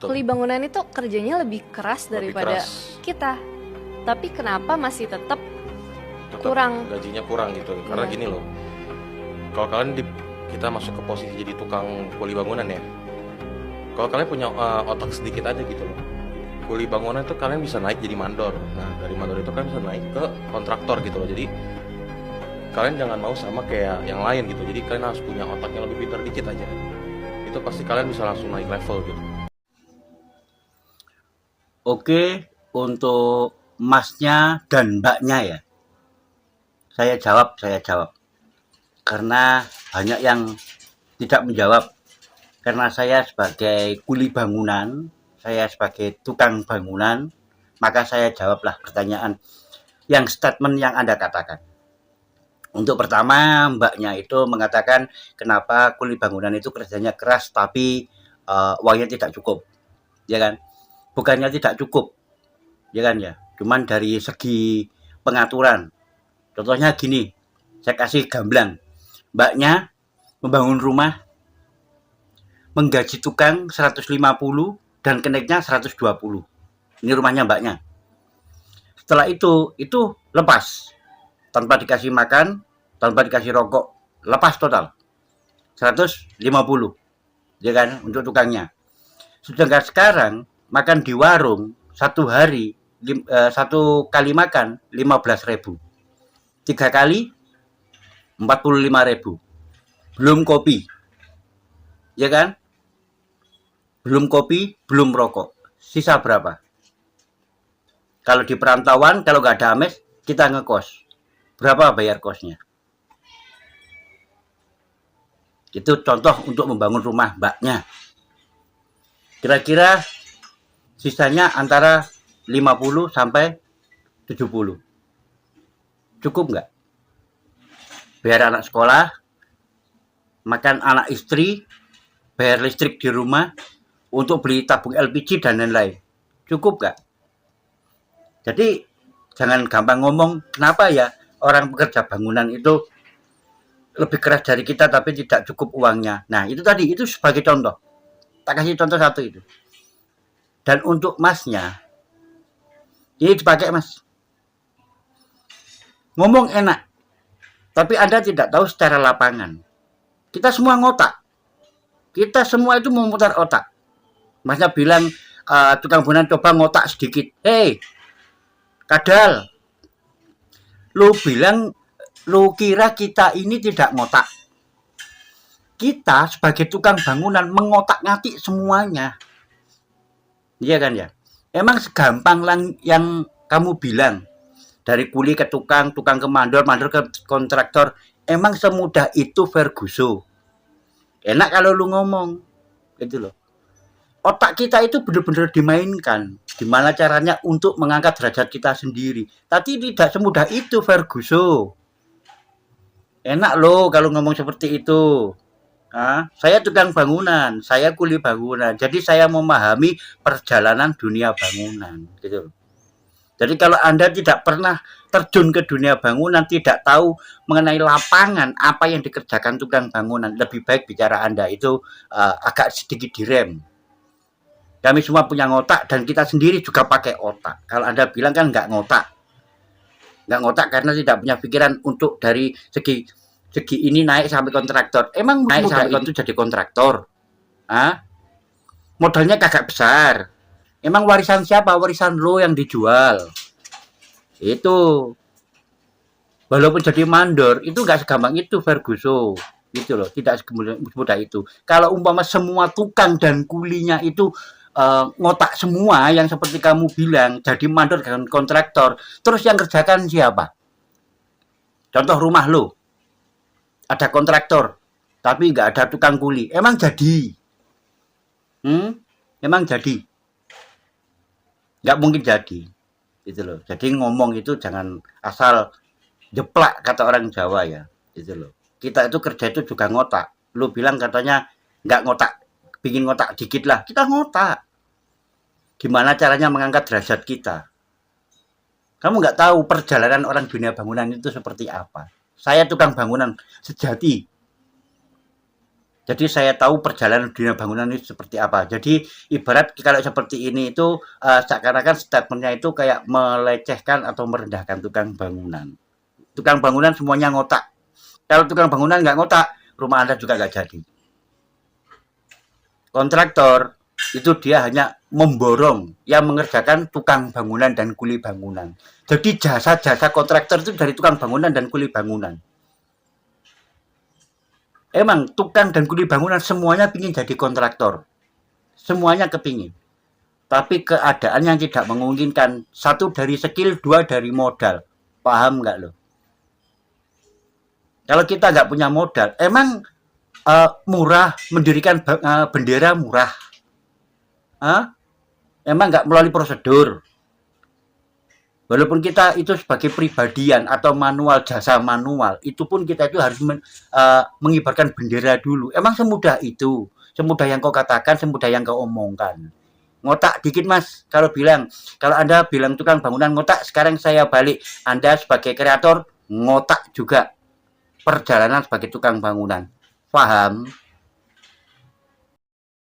Kuli bangunan itu kerjanya lebih keras Lebih daripada keras. kita. Tapi kenapa masih tetap Tetap kurang? gajinya kurang gitu. Karena Iya. gini loh, kalau kalian kita masuk ke posisi jadi tukang kuli bangunan ya, kalau kalian punya otak sedikit aja gitu loh, kuli bangunan itu kalian bisa naik jadi mandor. Nah dari mandor itu kalian bisa naik ke kontraktor gitu loh. Jadi kalian jangan mau sama kayak yang lain gitu. Jadi kalian harus punya otak yang lebih pintar dikit aja. Itu pasti kalian bisa langsung naik level gitu. Oke, untuk masnya dan mbaknya ya. Saya jawab. Karena banyak yang tidak menjawab. Karena saya sebagai kuli bangunan, saya sebagai tukang bangunan, maka saya jawablah pertanyaan yang statement yang Anda katakan. Untuk pertama, mbaknya itu mengatakan kenapa kuli bangunan itu kerjanya keras tapi uangnya tidak cukup. Ya kan? Bukannya tidak cukup. Ya kan ya? Cuman dari segi pengaturan. Contohnya gini, saya kasih gamblang. Mbaknya membangun rumah, menggaji tukang 150 dan keneknya 120. Ini rumahnya mbaknya. Setelah itu lepas. Tanpa dikasih makan, tanpa dikasih rokok, lepas total. 150. Ya kan, untuk tukangnya. Sedangkan sekarang makan di warung satu hari, satu kali makan 15.000. 3 kali 45.000. Belum kopi. Ya kan? Belum kopi, belum rokok. Sisa berapa? Kalau di perantauan, kalau nggak ada ames, kita ngekos. Berapa bayar kosnya? Itu contoh untuk membangun rumah mbaknya. Kira-kira sisanya antara 50 sampai 70. Cukup nggak? Bayar anak sekolah, makan anak istri, bayar listrik di rumah, untuk beli tabung LPG dan lain-lain. Cukup nggak? Jadi jangan gampang ngomong, kenapa ya orang pekerja bangunan itu lebih keras dari kita tapi tidak cukup uangnya. Nah itu tadi, itu sebagai contoh. Tak kasih contoh satu itu. Dan untuk masnya, ini dipakai mas. Ngomong enak, tapi Anda tidak tahu secara lapangan. Kita semua ngotak. Kita semua itu memutar otak. Masnya bilang, tukang bangunan coba ngotak sedikit. Hei, kadal. Lu bilang, lu kira kita ini tidak ngotak. Kita sebagai tukang bangunan mengotak-ngatik semuanya. Iya kan ya? Emang segampang yang kamu bilang. Dari kuli ke tukang, tukang ke mandor, mandor ke kontraktor. Emang semudah itu Ferguson. Enak kalau lu ngomong. Gitu loh. Otak kita itu benar-benar dimainkan. Gimana caranya untuk mengangkat derajat kita sendiri. Tapi tidak semudah itu Ferguson. Enak loh kalau ngomong seperti itu. Saya tukang bangunan, saya kuli bangunan. Jadi saya memahami perjalanan dunia bangunan. Gitu. Jadi kalau Anda tidak pernah terjun ke dunia bangunan, tidak tahu mengenai lapangan apa yang dikerjakan tukang bangunan, lebih baik bicara Anda itu agak sedikit direm. Kami semua punya otak dan kita sendiri juga pakai otak. Kalau Anda bilang kan nggak ngotak. Nggak ngotak karena tidak punya pikiran untuk dari segi ini naik sampai kontraktor. Emang naik sampai itu jadi kontraktor? Modalnya kagak besar. Emang warisan siapa? Warisan lo yang dijual. Itu. Walaupun jadi mandor, itu nggak segampang itu Ferguson. Gitu loh, tidak semudah itu. Kalau umpama semua tukang dan kulinya itu ngotak semua yang seperti kamu bilang, jadi mandor dengan kontraktor, terus yang kerjakan siapa? Contoh rumah lo, ada kontraktor, tapi nggak ada tukang kuli. Emang jadi? Emang jadi? Nggak mungkin jadi. Gitu loh. Jadi ngomong itu jangan asal jeplak, kata orang Jawa ya. Gitu loh. Kita itu kerja itu juga ngotak. Lu bilang katanya nggak ngotak, bikin ngotak dikit lah. Kita ngotak. Gimana caranya mengangkat derajat kita? Kamu nggak tahu perjalanan orang dunia bangunan itu seperti apa. Saya tukang bangunan sejati. Jadi saya tahu perjalanan dunia bangunan ini seperti apa. Jadi ibarat kalau seperti ini itu seakan-akan statementnya itu kayak melecehkan atau merendahkan tukang bangunan. Tukang bangunan semuanya ngotak. Kalau tukang bangunan nggak ngotak, rumah Anda juga nggak jadi. Kontraktor itu dia hanya memborong yang mengerjakan tukang bangunan dan kuli bangunan. Jadi jasa-jasa kontraktor itu dari tukang bangunan dan kuli bangunan. Emang tukang dan kuli bangunan semuanya ingin jadi kontraktor. Semuanya kepingin. Tapi keadaan yang tidak memungkinkan. Satu dari skill, dua dari modal. Paham nggak lo? Kalau kita nggak punya modal, emang murah mendirikan bendera murah? Emang nggak melalui prosedur? Walaupun kita itu sebagai pribadian atau manual, jasa manual, itu pun kita itu harus mengibarkan bendera dulu. Emang semudah itu? Semudah yang kau katakan, semudah yang kau omongkan. Ngotak dikit mas, kalau Anda bilang tukang bangunan ngotak, sekarang saya balik. Anda sebagai kreator, ngotak juga perjalanan sebagai tukang bangunan. Paham?